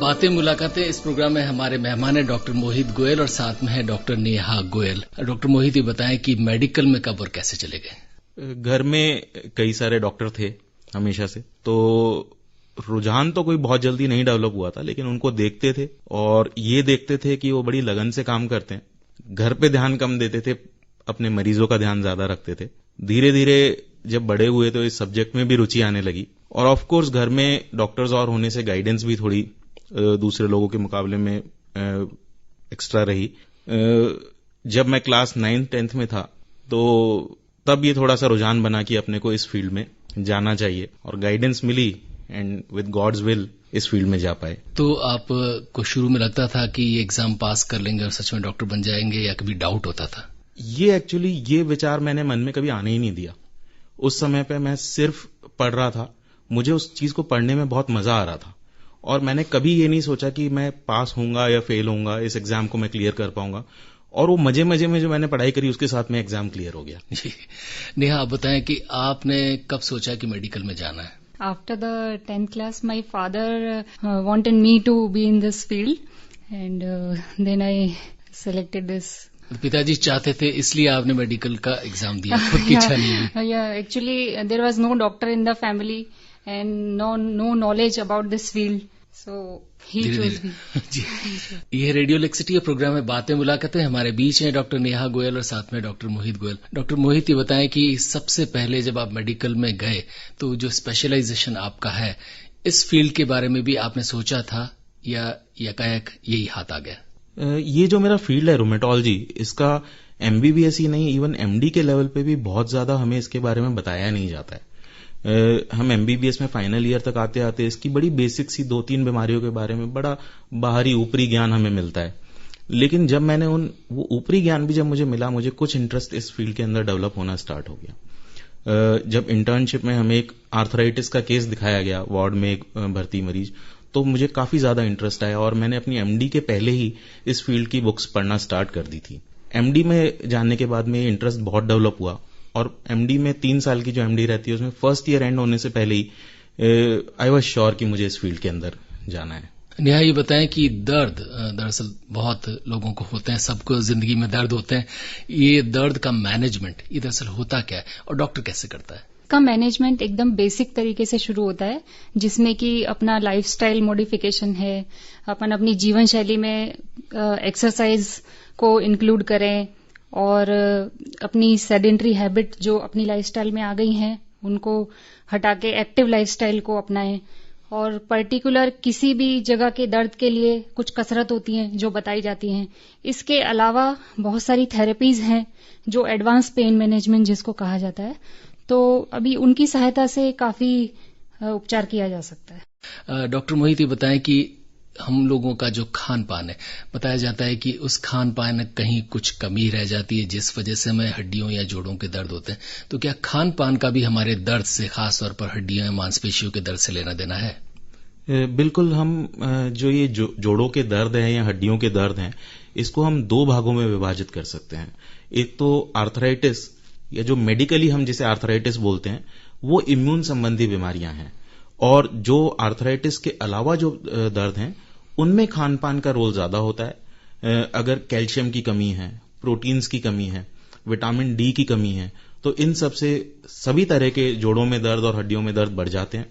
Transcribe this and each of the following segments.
बातें मुलाकातें इस प्रोग्राम में हमारे मेहमान है डॉक्टर मोहित गोयल और साथ में है डॉक्टर नेहा गोयल। डॉक्टर मोहित ये बताएं कि मेडिकल में कब और कैसे चले गए? घर में कई सारे डॉक्टर थे हमेशा से, तो रुझान तो कोई बहुत जल्दी नहीं डेवलप हुआ था, लेकिन उनको देखते थे और ये देखते थे कि वो बड़ी लगन से काम करते हैं। घर पे ध्यान कम देते थे, अपने मरीजों का ध्यान ज्यादा रखते थे। धीरे धीरे जब बड़े हुए तो इस सब्जेक्ट में भी रुचि आने लगी और ऑफ कोर्स घर में डॉक्टर्स और होने से गाइडेंस भी थोड़ी दूसरे लोगों के मुकाबले में एक्स्ट्रा रही। जब मैं क्लास 9th-10th में था तो तब ये थोड़ा सा रुझान बना कि अपने को इस फील्ड में जाना चाहिए और गाइडेंस मिली एंड विद गॉड्स विल इस फील्ड में जा पाए। तो आपको शुरू में लगता था कि ये एग्जाम पास कर लेंगे और सच में डॉक्टर बन जाएंगे या कभी डाउट होता था? ये विचार मैंने मन में कभी आने ही नहीं दिया। उस समय पे मैं सिर्फ पढ़ रहा था, मुझे उस चीज को पढ़ने में बहुत मजा आ रहा था और मैंने कभी ये नहीं सोचा कि मैं पास होऊंगा या फेल होऊंगा, इस एग्जाम को मैं क्लियर कर पाऊंगा। और वो मजे मजे में जो मैंने पढ़ाई करी उसके साथ में एग्जाम क्लियर हो गया। नेहा, आप बताएं कि आपने कब सोचा कि मेडिकल में जाना है? After the 10th class, my father wanted me to be in this field and then I selected this. पिताजी चाहते थे इसलिए आपने मेडिकल का एग्जाम दिया, खुद की इच्छा नहीं? Yeah, actually there was no doctor in the family and no knowledge about this field. So he chose me. जी, ये रेडियो लेक्सिटी प्रोग्राम में बातें मुलाकातें, हमारे बीच हैं डॉक्टर नेहा गोयल और साथ में डॉक्टर मोहित गोयल। डॉक्टर मोहित ये बताएं कि सबसे पहले जब आप मेडिकल में गए तो जो स्पेशलाइजेशन आपका है इस फील्ड के बारे में भी आपने सोचा था या एकाएक यही हाथ आ गया? ये जो मेरा फील्ड है रूमेटोलॉजी, इसका MBBS ही नहीं इवन MD के लेवल पे भी बहुत ज्यादा हमें इसके बारे में बताया नहीं जाता है। हम MBBS में फाइनल ईयर तक आते आते इसकी बड़ी बेसिक सी 2-3 बीमारियों के बारे में बड़ा बाहरी ऊपरी ज्ञान हमें मिलता है। लेकिन जब मैंने वो ऊपरी ज्ञान भी जब मुझे मिला, मुझे कुछ इंटरेस्ट इस फील्ड के अंदर डेवलप होना स्टार्ट हो गया। जब इंटर्नशिप में हमें एक आर्थराइटिस का केस दिखाया गया वार्ड में, एक भर्ती मरीज, तो मुझे काफी ज्यादा इंटरेस्ट आया और मैंने अपनी MD के पहले ही इस फील्ड की बुक्स पढ़ना स्टार्ट कर दी थी। MD में जाने के बाद में इंटरेस्ट बहुत डेवलप हुआ और MD में 3 साल की जो MD रहती है उसमें फर्स्ट ईयर एंड होने से पहले ही आई वॉज श्योर कि मुझे इस फील्ड के अंदर जाना है। नेहा, ये बताएं कि दर्द दरअसल बहुत लोगों को होते हैं, सबको जिंदगी में दर्द होते हैं। ये दर्द का मैनेजमेंट ये दरअसल होता क्या है और डॉक्टर कैसे करता है? का मैनेजमेंट एकदम बेसिक तरीके से शुरू होता है, जिसमें कि अपना लाइफस्टाइल मॉडिफिकेशन है, अपन अपनी जीवन शैली में एक्सरसाइज को इंक्लूड करें और अपनी सेडेंटरी हैबिट जो अपनी लाइफस्टाइल में आ गई हैं उनको हटा के एक्टिव लाइफस्टाइल को अपनाएं और पर्टिकुलर किसी भी जगह के दर्द के लिए कुछ कसरत होती हैं जो बताई जाती हैं। इसके अलावा बहुत सारी थेरेपीज हैं जो एडवांस पेन मैनेजमेंट जिसको कहा जाता है, तो अभी उनकी सहायता से काफी उपचार किया जा सकता है। डॉक्टर मोहित ये बताएं कि हम लोगों का जो खान पान है, बताया जाता है कि उस खान पान में कहीं कुछ कमी रह जाती है जिस वजह से हमें हड्डियों या जोड़ों के दर्द होते हैं। तो क्या खान पान का भी हमारे दर्द से, खास तौर पर हड्डियों या मांसपेशियों के दर्द से लेना देना है? बिल्कुल। हम जो ये जोड़ों के दर्द हैं या हड्डियों के दर्द हैं, इसको हम 2 भागों में विभाजित कर सकते हैं। एक तो आर्थराइटिस, या जो मेडिकली हम जिसे आर्थराइटिस बोलते हैं, वो इम्यून संबंधी बीमारियां हैं, और जो आर्थराइटिस के अलावा जो दर्द हैं उनमें खान पान का रोल ज्यादा होता है। अगर कैल्शियम की कमी है, प्रोटीन्स की कमी है, विटामिन D की कमी है, तो इन सब से सभी तरह के जोड़ों में दर्द और हड्डियों में दर्द बढ़ जाते हैं।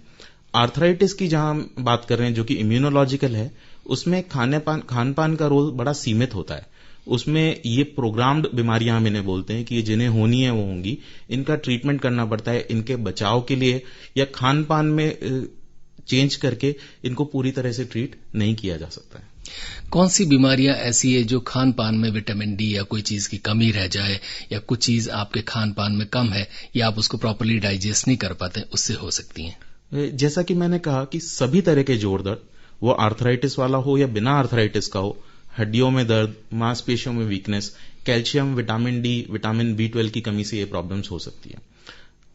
आर्थराइटिस की जहां हम बात कर रहे हैं जो कि इम्यूनोलॉजिकल है, उसमें खान पान का रोल बड़ा सीमित होता है। उसमें ये प्रोग्राम्ड बीमारियां हम इन्हें बोलते हैं कि जिन्हें होनी है वो होंगी, इनका ट्रीटमेंट करना पड़ता है। इनके बचाव के लिए या खान पान में चेंज करके इनको पूरी तरह से ट्रीट नहीं किया जा सकता है। कौन सी बीमारियां ऐसी है जो खान पान में विटामिन D या कोई चीज की कमी रह जाए या कुछ चीज आपके खान पान में कम है या आप उसको प्रॉपर्ली डाइजेस्ट नहीं कर पाते, उससे हो सकती हैं? जैसा कि मैंने कहा कि सभी तरह के जोड़ दर्द, वो आर्थराइटिस वाला हो या बिना आर्थराइटिस का हो, हड्डियों में दर्द, मांसपेशियों में weakness, calcium, vitamin D, vitamin B12 की कमी से ये प्रॉब्लम्स हो सकती है।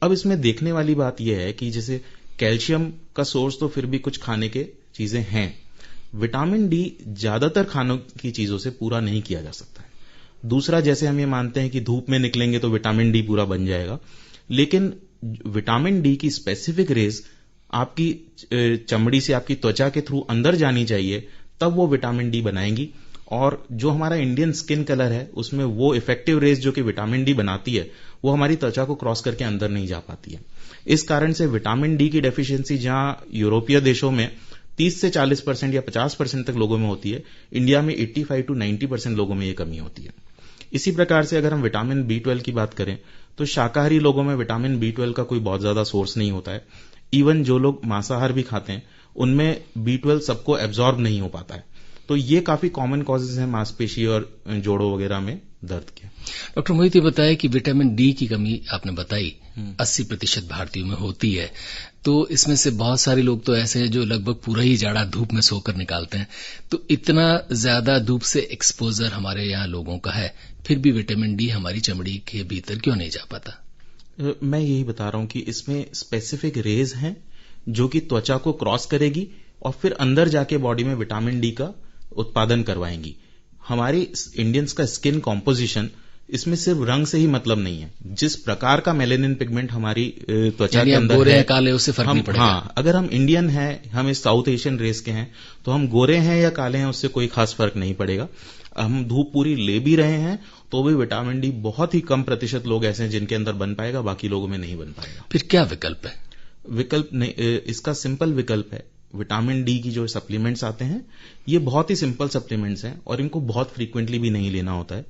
अब इसमें देखने वाली बात यह है कि जैसे कैल्शियम का सोर्स तो फिर भी कुछ खाने के चीजें हैं, विटामिन D ज्यादातर खानों की चीजों से पूरा नहीं किया जा सकता है। दूसरा, जैसे हम ये मानते हैं कि धूप में निकलेंगे तो विटामिन D पूरा बन जाएगा, लेकिन विटामिन D की स्पेसिफिक रेज आपकी चमड़ी से, आपकी त्वचा के थ्रू अंदर जानी चाहिए, तब वो विटामिन डी बनाएंगी। और जो हमारा इंडियन स्किन कलर है उसमें वो इफेक्टिव रेज जो कि विटामिन डी बनाती है वो हमारी त्वचा को क्रॉस करके अंदर नहीं जा पाती है। इस कारण से विटामिन डी की डेफिशिएंसी जहां यूरोपीय देशों में 30 से 40% या 50% तक लोगों में होती है, इंडिया में 85 to 90% लोगों में ये कमी होती है। इसी प्रकार से अगर हम विटामिन B12 की बात करें तो शाकाहारी लोगों में विटामिन B12 का कोई बहुत ज्यादा सोर्स नहीं होता है। इवन जो लोग मांसाहार भी खाते हैं उनमें B12 सबको एब्जॉर्ब नहीं हो पाता है। तो ये काफी कॉमन कॉजेज हैं मांसपेशी और जोड़ों वगैरह में दर्द के। डॉक्टर मोहित ये बताया कि विटामिन डी की कमी आपने बताई 80% भारतीयों में होती है, तो इसमें से बहुत सारे लोग तो ऐसे हैं जो लगभग पूरा ही जाड़ा धूप में सोकर निकालते हैं। तो इतना ज्यादा धूप से एक्सपोजर हमारे यहाँ लोगों का है, फिर भी विटामिन डी हमारी चमड़ी के भीतर क्यों नहीं जा पाता? मैं यही बता रहा हूं कि इसमें स्पेसिफिक रेज हैं जो कि त्वचा को क्रॉस करेगी और फिर अंदर जाके बॉडी में विटामिन डी का उत्पादन करवाएंगी। हमारी इंडियंस का स्किन कॉम्पोजिशन, इसमें सिर्फ रंग से ही मतलब नहीं है। जिस प्रकार का मेलेनिन पिगमेंट हमारी त्वचा के अंदर गोरे है, हैं, काले, उससे फर्क नहीं पड़ेगा। हाँ, अगर हम इंडियन हैं, हम इस साउथ एशियन रेस के हैं, तो हम गोरे हैं या काले हैं उससे कोई खास फर्क नहीं पड़ेगा। हम धूप पूरी ले भी रहे हैं तो भी विटामिन डी बहुत ही कम प्रतिशत लोग ऐसे हैं जिनके अंदर बन पाएगा, बाकी लोगों में नहीं बन पाएगा। फिर क्या विकल्प है? विकल्प नहीं, इसका सिंपल विकल्प है। विटामिन डी की जो सप्लीमेंट्स आते हैं ये बहुत ही सिंपल सप्लीमेंट्स हैं और इनको बहुत फ्रीक्वेंटली भी नहीं लेना होता है।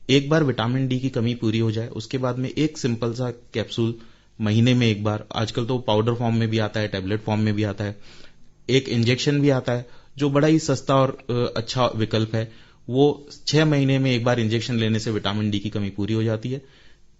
एक बार विटामिन डी की कमी पूरी हो जाए उसके बाद में एक सिंपल सा कैप्सूल महीने में एक बार, आजकल तो पाउडर फॉर्म में भी आता है, टैबलेट फॉर्म में भी आता है, एक इंजेक्शन भी आता है जो बड़ा ही सस्ता और अच्छा विकल्प है। वो 6 महीने में एक बार इंजेक्शन लेने से विटामिन डी की कमी पूरी हो जाती है।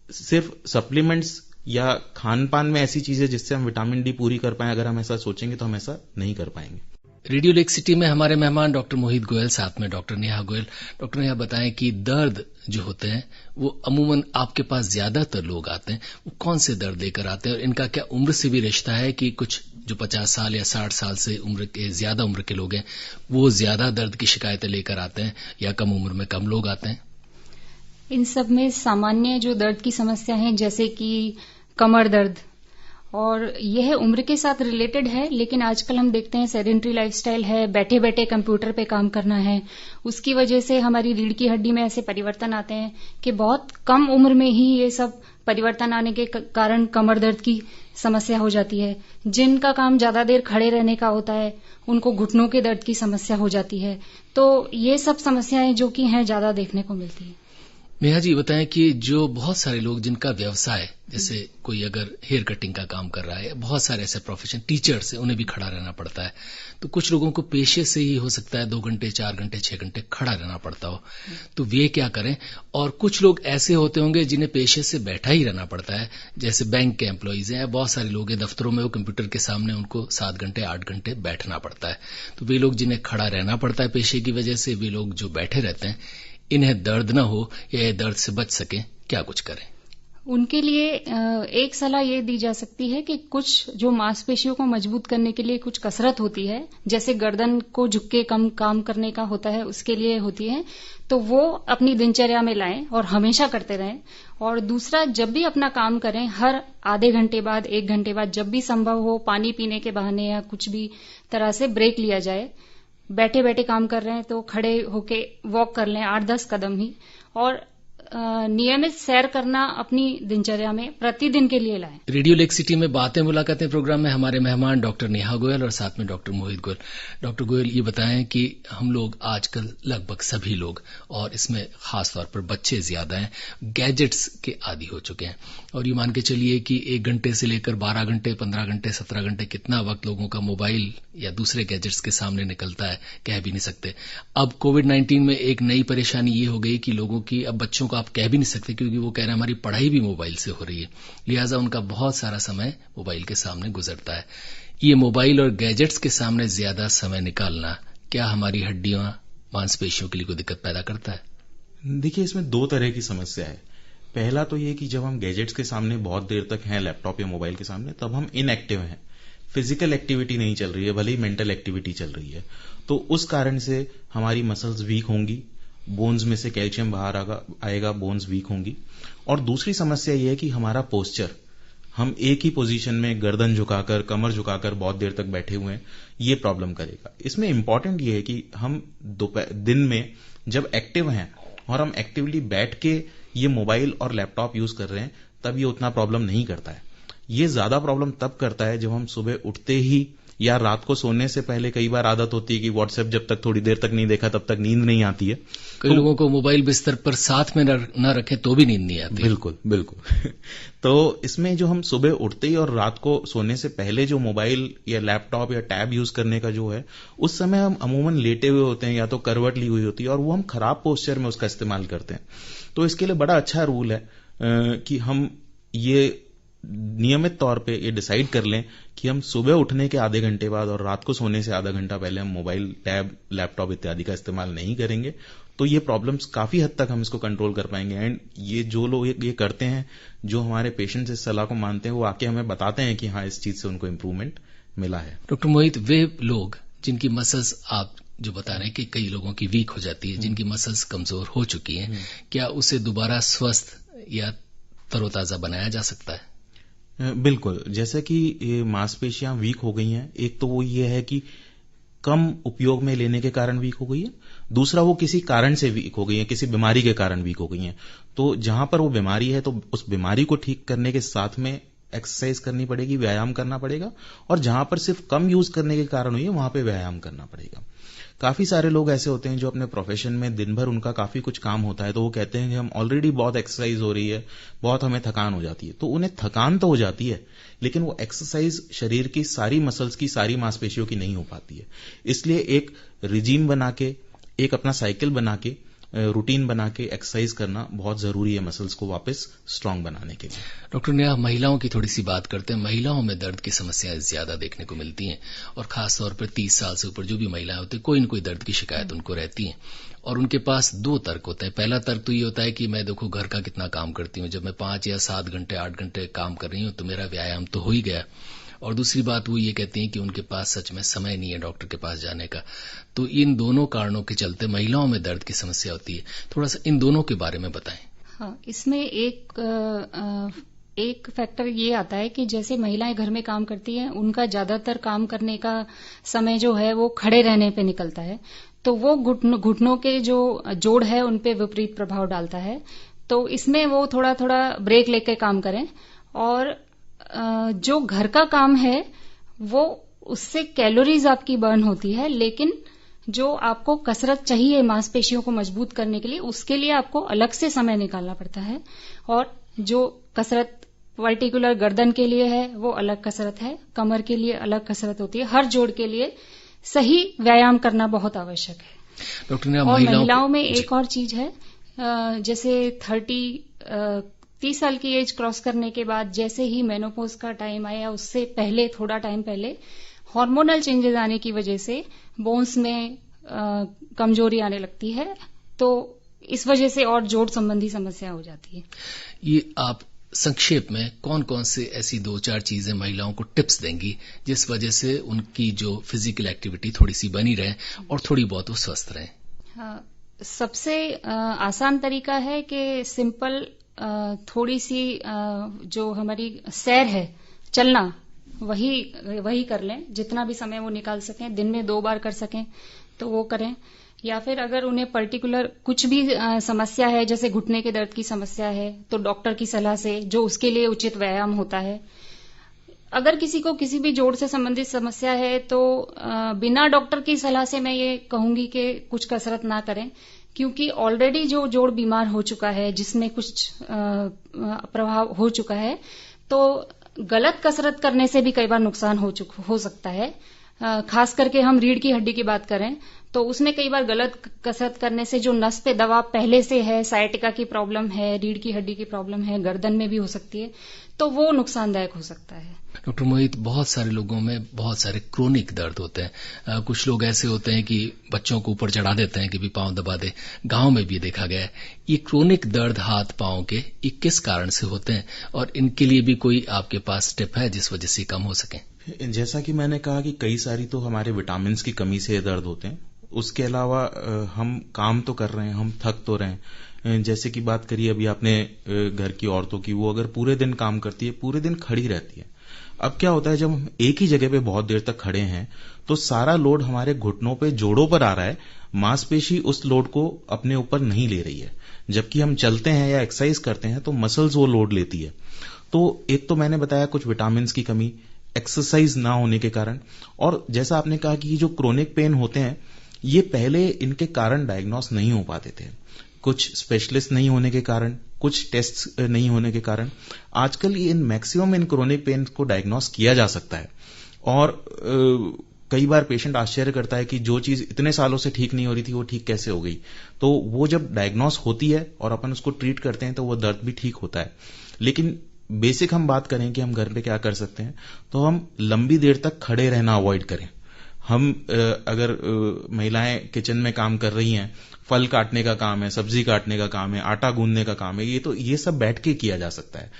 सिर्फ सप्लीमेंट्स या खान पान में ऐसी चीजें जिससे हम विटामिन डी पूरी कर पाएं, अगर हम ऐसा सोचेंगे तो हम ऐसा नहीं कर पाएंगे। रेडियो लेक्सिटी में हमारे मेहमान डॉक्टर मोहित गोयल, साथ में डॉक्टर नेहा गोयल। डॉक्टर नेहा बताएं कि दर्द जो होते हैं वो अमूमन आपके पास ज्यादातर लोग आते हैं, वो कौन से दर्द लेकर आते हैं और इनका क्या उम्र से भी रिश्ता है कि कुछ जो 50 साल या 60 साल से उम्र के ज्यादा उम्र के लोग हैं वो ज्यादा दर्द की शिकायतें लेकर आते हैं या कम उम्र में कम लोग आते हैं? इन सब में सामान्य जो दर्द की समस्या है जैसे कि कमर दर्द, और यह उम्र के साथ रिलेटेड है, लेकिन आजकल हम देखते हैं सेडेंट्री लाइफस्टाइल है, बैठे बैठे कंप्यूटर पे काम करना है, उसकी वजह से हमारी रीढ़ की हड्डी में ऐसे परिवर्तन आते हैं कि बहुत कम उम्र में ही ये सब परिवर्तन आने के कारण कमर दर्द की समस्या हो जाती है। जिनका काम ज्यादा देर खड़े रहने का होता है उनको घुटनों के दर्द की समस्या हो जाती है। तो ये सब समस्याएं जो कि हैं ज्यादा देखने को मिलती है। नेहा जी बताएं कि जो बहुत सारे लोग जिनका व्यवसाय, जैसे कोई अगर हेयर कटिंग का काम कर रहा है, बहुत सारे ऐसे प्रोफेशन, टीचर्स है, उन्हें भी खड़ा रहना पड़ता है, तो कुछ लोगों को पेशे से ही हो सकता है 2 घंटे 4 घंटे 6 घंटे खड़ा रहना पड़ता हो, तो वे क्या करें? और कुछ लोग ऐसे होते होंगे जिन्हें पेशे से बैठा ही रहना पड़ता है, जैसे बैंक के एम्प्लॉइज हैं, बहुत सारे लोग हैं दफ्तरों में, वो कंप्यूटर के सामने उनको 7 घंटे 8 घंटे बैठना पड़ता है। तो वे लोग जिन्हें खड़ा रहना पड़ता है पेशे की वजह से, वे लोग जो बैठे रहते हैं, इन्हें दर्द न हो या ये दर्द से बच सके, क्या कुछ करें? उनके लिए एक सलाह ये दी जा सकती है कि कुछ जो मांसपेशियों को मजबूत करने के लिए कुछ कसरत होती है, जैसे गर्दन को झुक के कम काम करने का होता है, उसके लिए होती है, तो वो अपनी दिनचर्या में लाएं और हमेशा करते रहें। और दूसरा, जब भी अपना काम करें, हर आधे घंटे बाद 1 घंटे बाद जब भी संभव हो पानी पीने के बहाने या कुछ भी तरह से ब्रेक लिया जाए। बैठे बैठे काम कर रहे हैं तो खड़े होके वॉक कर लें 8-10 कदम ही, और नियमित सैर करना अपनी दिनचर्या में प्रतिदिन के लिए लाएं। रेडियो लेक्सिटी में बातें मुलाकातें प्रोग्राम में हमारे मेहमान डॉक्टर नेहा गोयल और साथ में डॉक्टर मोहित गोयल। डॉक्टर गोयल ये बताएं कि हम लोग आजकल लगभग सभी लोग, और इसमें खास तौर पर बच्चे ज्यादा हैं, गैजेट्स के आदी हो चुके हैं, और ये मान के चलिए कि 1 घंटे से लेकर 12 घंटे 15 घंटे 17 घंटे कितना वक्त लोगों का मोबाइल या दूसरे गैजेट्स के सामने निकलता है, कह भी नहीं सकते। अब कोविड-19 में एक नई परेशानी ये हो गई कि लोगों की, अब बच्चों को आप कह भी नहीं सकते क्योंकि वो कह रहे हैं हमारी पढ़ाई भी मोबाइल से हो रही है, लिहाजा उनका बहुत सारा समय मोबाइल के सामने गुजरता है। ये मोबाइल और गैजेट्स के सामने ज्यादा समय निकालना क्या हमारी हड्डियों मांसपेशियों के लिए कोई दिक्कत पैदा करता है? देखिए, इसमें 2 तरह की समस्या है। पहला तो ये कि जब हम गैजेट्स के सामने बहुत देर तक हैं, लैपटॉप या मोबाइल के सामने, तब हम इनएक्टिव हैं, फिजिकल एक्टिविटी नहीं चल रही है, भले ही मेंटल एक्टिविटी चल रही है, तो उस कारण से हमारी मसल्स वीक होंगी, बोन्स में से कैल्शियम बाहर आएगा, बोन्स वीक होंगी। और दूसरी समस्या यह है कि हमारा पोस्चर, हम एक ही पोजीशन में गर्दन झुकाकर, कमर झुकाकर बहुत देर तक बैठे हुए हैं, ये प्रॉब्लम करेगा। इसमें इंपॉर्टेंट ये है कि हम दिन में जब एक्टिव हैं और हम एक्टिवली बैठ के ये मोबाइल और लैपटॉप यूज कर रहे हैं, तब ये उतना प्रॉब्लम नहीं करता है। ये ज्यादा प्रॉब्लम तब करता है जब हम सुबह उठते ही या रात को सोने से पहले, कई बार आदत होती है कि व्हाट्सएप जब तक थोड़ी देर तक नहीं देखा तब तक नींद नहीं आती है। कई लोगों को मोबाइल बिस्तर पर साथ में न रखे तो भी नींद नहीं आती। बिल्कुल बिल्कुल। तो इसमें जो हम सुबह उठते ही और रात को सोने से पहले जो मोबाइल या लैपटॉप या टैब यूज करने का जो है, उस समय हम अमूमन लेटे हुए होते हैं या तो करवट ली हुई होती है और वो हम खराब पोस्चर में उसका इस्तेमाल करते हैं। तो इसके लिए बड़ा अच्छा रूल है कि हम ये नियमित तौर पे ये डिसाइड कर लें कि हम सुबह उठने के आधे घंटे बाद और रात को सोने से आधा घंटा पहले हम मोबाइल, टैब, लैपटॉप इत्यादि का इस्तेमाल नहीं करेंगे। तो ये प्रॉब्लम्स काफी हद तक हम इसको कंट्रोल कर पाएंगे। एंड ये जो लोग ये करते हैं, जो हमारे पेशेंट्स इस सलाह को मानते हैं, वो आके हमें बताते हैं कि हाँ, इस चीज से उनको इम्प्रूवमेंट मिला है। डॉक्टर मोहित, वे लोग जिनकी मसल्स आप जो बता रहे हैं कि कई लोगों की वीक हो जाती है, जिनकी मसल्स कमजोर हो चुकी हैं, क्या उसे दोबारा स्वस्थ या तरोताजा बनाया जा सकता है? बिल्कुल। जैसे कि ये मांसपेशियां वीक हो गई हैं, एक तो वो ये है कि कम उपयोग में लेने के कारण वीक हो गई है, दूसरा वो किसी कारण से वीक हो गई है, किसी बीमारी के कारण वीक हो गई है। तो जहां पर वो बीमारी है, तो उस बीमारी को ठीक करने के साथ में एक्सरसाइज करनी पड़ेगी, व्यायाम करना पड़ेगा, और जहां पर सिर्फ कम यूज करने के कारण हुई है, वहां पे व्यायाम करना पड़ेगा। काफी सारे लोग ऐसे होते हैं जो अपने प्रोफेशन में दिन भर उनका काफी कुछ काम होता है, तो वो कहते हैं कि हम ऑलरेडी बहुत एक्सरसाइज हो रही है, बहुत हमें थकान हो जाती है। तो उन्हें थकान तो हो जाती है, लेकिन वो एक्सरसाइज शरीर की सारी मसल्स की, सारी मांसपेशियों की नहीं हो पाती है। इसलिए एक रिजीम बना के, एक अपना साइकिल बना के, रूटीन बना के एक्सरसाइज करना बहुत जरूरी है मसल्स को वापस स्ट्रांग बनाने के लिए। डॉक्टर नेहा, महिलाओं की थोड़ी सी बात करते हैं। महिलाओं में दर्द की समस्याएं ज्यादा देखने को मिलती हैं, और खास तौर पर 30 साल से ऊपर जो भी महिलाएं होती हैं, कोई न कोई दर्द की शिकायत उनको रहती है, और उनके पास दो तर्क होते हैं। पहला तर्क तो ये होता है कि मैं देखो घर का कितना काम करती हूँ, जब मैं 5 या 7 घंटे 8 घंटे काम कर रही हूँ तो मेरा व्यायाम तो हो ही गया। और दूसरी बात वो ये कहती हैं कि उनके पास सच में समय नहीं है डॉक्टर के पास जाने का। तो इन दोनों कारणों के चलते महिलाओं में दर्द की समस्या होती है। थोड़ा सा इन दोनों के बारे में बताएं। हाँ, इसमें एक फैक्टर ये आता है कि जैसे महिलाएं घर में काम करती हैं, उनका ज्यादातर काम करने का समय जो है वो खड़े रहने पे निकलता है, तो वो घुटनों के जो जोड़ है उन पे विपरीत प्रभाव डालता है। तो इसमें वो थोड़ा थोड़ा ब्रेक लेके काम करें, और जो घर का काम है वो उससे कैलोरीज आपकी बर्न होती है, लेकिन जो आपको कसरत चाहिए मांसपेशियों को मजबूत करने के लिए, उसके लिए आपको अलग से समय निकालना पड़ता है। और जो कसरत पर्टिकुलर गर्दन के लिए है वो अलग कसरत है, कमर के लिए अलग कसरत होती है। हर जोड़ के लिए सही व्यायाम करना बहुत आवश्यक है। डॉक्टर ने और महिलाओं में एक और चीज है, जैसे 30 साल की एज क्रॉस करने के बाद जैसे ही मेनोपॉज का टाइम आया, उससे पहले थोड़ा टाइम पहले हार्मोनल चेंजेस आने की वजह से बोन्स में कमजोरी आने लगती है, तो इस वजह से और जोड़ संबंधी समस्या हो जाती है। ये आप संक्षेप में कौन कौन से ऐसी 2-4 चीजें महिलाओं को टिप्स देंगी जिस वजह से उनकी जो फिजिकल एक्टिविटी थोड़ी सी बनी रहे और थोड़ी बहुत वो स्वस्थ रहे? हाँ, सबसे आसान तरीका है कि सिंपल थोड़ी सी जो हमारी सैर है, चलना, वही कर लें। जितना भी समय वो निकाल सकें, दिन में 2 बार कर सकें तो वो करें। या फिर अगर उन्हें पर्टिकुलर कुछ भी समस्या है, जैसे घुटने के दर्द की समस्या है, तो डॉक्टर की सलाह से जो उसके लिए उचित व्यायाम होता है। अगर किसी को किसी भी जोड़ से संबंधित समस्या है तो बिना डॉक्टर की सलाह से मैं ये कहूंगी कि कुछ कसरत ना करें, क्योंकि ऑलरेडी जो जोड़ बीमार हो चुका है, जिसमें कुछ प्रभाव हो चुका है, तो गलत कसरत करने से भी कई बार नुकसान हो सकता है। खास करके हम रीढ़ की हड्डी की बात करें तो उसमें कई बार गलत कसरत करने से जो नस पे दबाव पहले से है, साइटिका की प्रॉब्लम है, रीढ़ की हड्डी की प्रॉब्लम है, गर्दन में भी हो सकती है, तो वो नुकसानदायक हो सकता है। डॉक्टर मोहित, बहुत सारे लोगों में बहुत सारे क्रोनिक दर्द होते हैं। कुछ लोग ऐसे होते हैं कि बच्चों को ऊपर चढ़ा देते हैं कि भी पांव दबा दे। गांव में भी देखा गया है। ये क्रोनिक दर्द हाथ पांव के ये किस कारण से होते हैं, और इनके लिए भी कोई आपके पास टिप है जिस वजह से कम हो सके? जैसा कि मैंने कहा कि कई सारी तो हमारे विटामिन की कमी से दर्द होते हैं, उसके अलावा हम काम तो कर रहे हैं, हम थक तो रहे हैं। जैसे कि बात करिए अभी आपने घर की औरतों की, वो अगर पूरे दिन काम करती है, पूरे दिन खड़ी रहती है। अब क्या होता है, जब हम एक ही जगह पे बहुत देर तक खड़े हैं तो सारा लोड हमारे घुटनों पे, जोड़ों पर आ रहा है, मांसपेशी उस लोड को अपने ऊपर नहीं ले रही है। जबकि हम चलते हैं या एक्सरसाइज करते हैं तो मसल्स वो लोड लेती है। तो एक तो मैंने बताया कुछ विटामिन की कमी, एक्सरसाइज ना होने के कारण, और जैसा आपने कहा कि जो क्रोनिक पेन होते हैं, ये पहले इनके कारण डायग्नोस नहीं हो पाते थे, कुछ स्पेशलिस्ट नहीं होने के कारण, कुछ टेस्ट नहीं होने के कारण। आजकल in maximum in chronic pain को डायग्नोस किया जा सकता है। और कई बार पेशेंट आश्चर्य करता है कि जो चीज इतने सालों से ठीक नहीं हो रही थी वो ठीक कैसे हो गई। तो वो जब डायग्नोस होती है और अपन उसको ट्रीट करते हैं तो वो दर्द भी ठीक होता है। लेकिन बेसिक हम बात करें कि हम घर पे क्या कर सकते हैं, तो हम लंबी देर तक खड़े रहना अवॉइड करें। हम अगर महिलाएं किचन में काम कर रही हैं, फल काटने का काम है, सब्जी काटने का काम है, आटा गूंदने का काम है, ये सब बैठ के किया जा सकता है।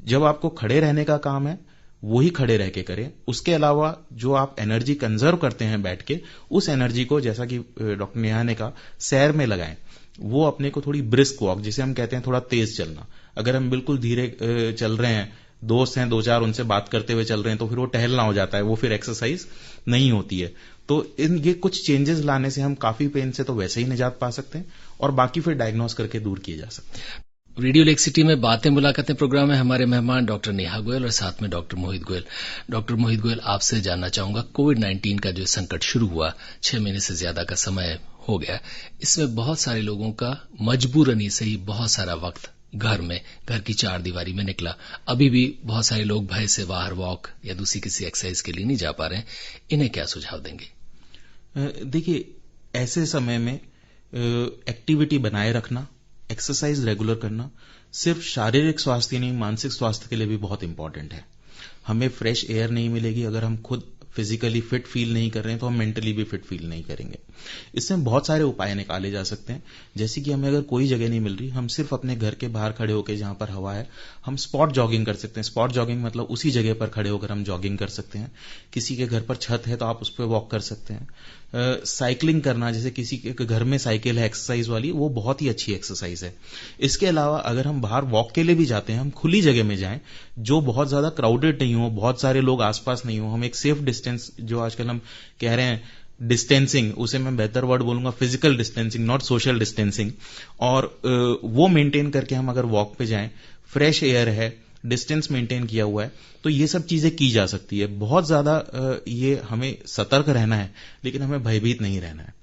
जब आपको खड़े रहने का काम है वही खड़े रह के करें। उसके अलावा जो आप एनर्जी कंजर्व करते हैं बैठ के, उस एनर्जी को, जैसा कि डॉक्टर नेहा ने कहा, सैर में लगाएं। वो अपने को थोड़ी ब्रिस्क वॉक, जिसे हम कहते हैं थोड़ा तेज चलना। अगर हम बिल्कुल धीरे चल रहे हैं, दोस्त हैं दो चार, उनसे बात करते हुए चल रहे हैं, तो फिर वो टहलना हो जाता है, वो फिर एक्सरसाइज नहीं होती है। तो ये कुछ चेंजेस लाने से हम काफी पेन से तो वैसे ही निजात पा सकते हैं, और बाकी फिर डायग्नोस करके दूर किए जा सकते हैं। रेडियो लेक्सिटी में बातें मुलाकातें प्रोग्राम में हमारे मेहमान डॉक्टर नेहा गोयल और साथ में डॉक्टर मोहित गोयल। डॉक्टर मोहित गोयल, आपसे जानना चाहूंगा, कोविड-19 का जो संकट शुरू हुआ, 6 महीने से ज्यादा का समय हो गया, इसमें बहुत सारे लोगों का मजबूरनी से ही बहुत सारा वक्त घर की चार दीवारी में निकला। अभी भी बहुत सारे लोग भय से बाहर वॉक या दूसरी किसी एक्सरसाइज के लिए नहीं जा पा रहे हैं। इन्हें क्या सुझाव देंगे? देखिए, ऐसे समय में एक्टिविटी बनाए रखना, एक्सरसाइज रेगुलर करना सिर्फ शारीरिक स्वास्थ्य नहीं, मानसिक स्वास्थ्य के लिए भी बहुत इंपॉर्टेंट है। हमें फ्रेश एयर नहीं मिलेगी अगर हम खुद फिजिकली फिट फील नहीं कर रहे हैं, तो हम मेंटली भी फिट फील नहीं करेंगे। इसमें बहुत सारे उपाय निकाले जा सकते हैं। जैसे कि हमें अगर कोई जगह नहीं मिल रही, हम सिर्फ अपने घर के बाहर खड़े होकर, जहां पर हवा है, हम स्पॉट जॉगिंग कर सकते हैं। स्पॉट जॉगिंग मतलब उसी जगह पर खड़े होकर हम जॉगिंग कर सकते हैं। किसी के घर पर छत है तो आप उस पर वॉक कर सकते हैं। साइकिलिंग करना, जैसे किसी के घर में साइकिल है एक्सरसाइज वाली, वो बहुत ही अच्छी एक्सरसाइज है। इसके अलावा अगर हम बाहर वॉक के लिए भी जाते हैं, हम खुली जगह में जाएं, जो बहुत ज्यादा क्राउडेड नहीं हो, बहुत सारे लोग आसपास नहीं हो। हम एक सेफ डिस्टेंस, जो आजकल हम कह रहे हैं डिस्टेंसिंग, उसे मैं बेहतर वर्ड बोलूंगा physical distancing, not social distancing, और वो मेंटेन करके हम अगर वॉक पे जाएं, फ्रेश एयर है, डिस्टेंस मेंटेन किया हुआ है, तो ये सब चीजें की जा सकती है। बहुत ज्यादा ये हमें सतर्क रहना है, लेकिन हमें भयभीत नहीं रहना है।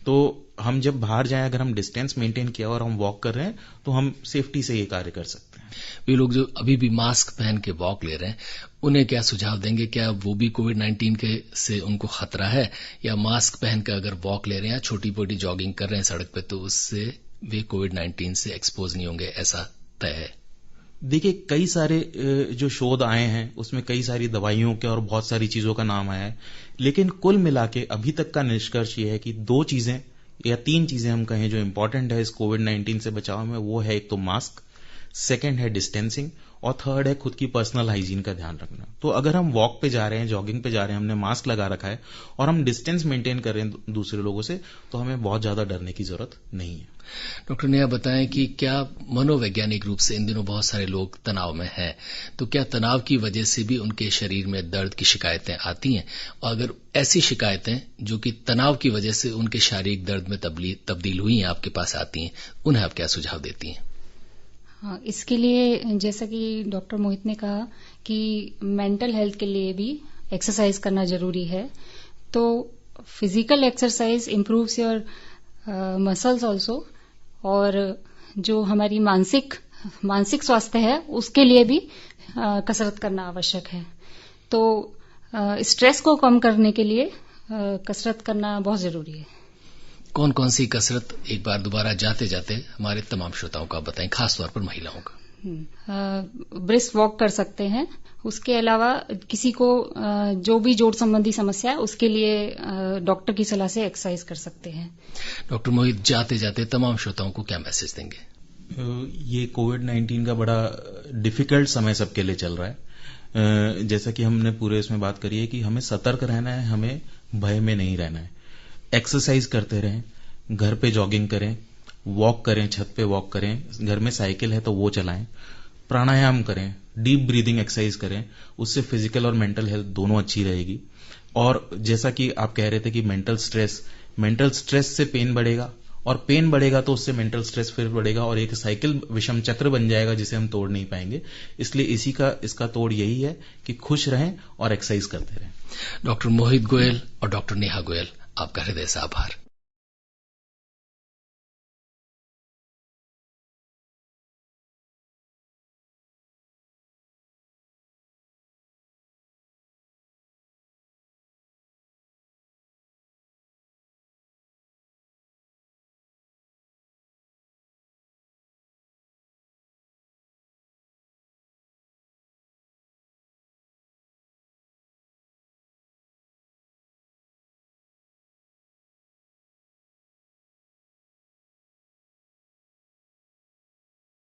तो हम जब बाहर जाएं, अगर हम डिस्टेंस मेंटेन किया और हम वॉक कर रहे हैं, तो हम सेफ्टी से ये कार्य कर सकते हैं। वे लोग जो अभी भी मास्क पहन के वॉक ले रहे हैं, उन्हें क्या सुझाव देंगे? क्या वो भी कोविड-19 के से उनको खतरा है, या मास्क पहन कर अगर वॉक ले रहे हैं, छोटी मोटी जॉगिंग कर रहे हैं सड़क पे, तो उससे वे कोविड-19 से एक्सपोज नहीं होंगे, ऐसा तय है? देखिए, कई सारे जो शोध आए हैं उसमें कई सारी दवाइयों के और बहुत सारी चीजों का नाम आया है, लेकिन कुल मिला के अभी तक का निष्कर्ष ये है कि 2 चीजें या 3 चीजें हम कहें जो इंपॉर्टेंट है इस कोविड-19 से बचाव में, वो है एक तो मास्क, सेकंड है डिस्टेंसिंग, और थर्ड है खुद की पर्सनल हाइजीन का ध्यान रखना। तो अगर हम वॉक पे जा रहे हैं, जॉगिंग पे जा रहे हैं, हमने मास्क लगा रखा है और हम डिस्टेंस मेंटेन कर रहे हैं दूसरे लोगों से, तो हमें बहुत ज्यादा डरने की जरूरत नहीं है। डॉक्टर नेहा, बताएं कि क्या मनोवैज्ञानिक रूप से इन दिनों बहुत सारे लोग तनाव में हैं, तो क्या तनाव की वजह से भी उनके शरीर में दर्द की शिकायतें आती हैं? और अगर ऐसी शिकायतें जो कि तनाव की वजह से उनके शारीरिक दर्द में तब्दील हुई हैं, आपके पास आती हैं, उन्हें आप क्या सुझाव देती हैं? हाँ, इसके लिए जैसा कि डॉक्टर मोहित ने कहा कि मेंटल हेल्थ के लिए भी एक्सरसाइज करना जरूरी है। तो physical exercise improves your muscles also, और जो हमारी मानसिक स्वास्थ्य है उसके लिए भी कसरत करना आवश्यक है। तो स्ट्रेस को कम करने के लिए कसरत करना बहुत जरूरी है। कौन कौन सी कसरत, एक बार दोबारा जाते जाते हमारे तमाम श्रोताओं को बताएं, खासतौर पर महिलाओं का? ब्रिस्क वॉक कर सकते हैं। उसके अलावा किसी को जो भी जोड़ संबंधी समस्या है उसके लिए डॉक्टर की सलाह से एक्सरसाइज कर सकते हैं। डॉक्टर मोहित, जाते जाते तमाम श्रोताओं को क्या मैसेज देंगे? ये कोविड-19 का बड़ा डिफिकल्ट समय सबके लिए चल रहा है। जैसा कि हमने पूरे इसमें बात करी है कि हमें सतर्क रहना है, हमें भय में नहीं रहना है। एक्सरसाइज करते रहें, घर पे जॉगिंग करें, वॉक करें, छत पे वॉक करें, घर में साइकिल है तो वो चलाएं, प्राणायाम करें, डीप ब्रीदिंग एक्सरसाइज करें, उससे फिजिकल और मेंटल हेल्थ दोनों अच्छी रहेगी। और जैसा कि आप कह रहे थे कि मेंटल स्ट्रेस से पेन बढ़ेगा, और पेन बढ़ेगा तो उससे मेंटल स्ट्रेस फिर बढ़ेगा, और एक साइकिल विषम चक्र बन जाएगा जिसे हम तोड़ नहीं पाएंगे। इसलिए इसका तोड़ यही है कि खुश रहें और एक्सरसाइज करते रहें। डॉक्टर मोहित गोयल और डॉक्टर नेहा गोयल, आपका हृदय से आभार।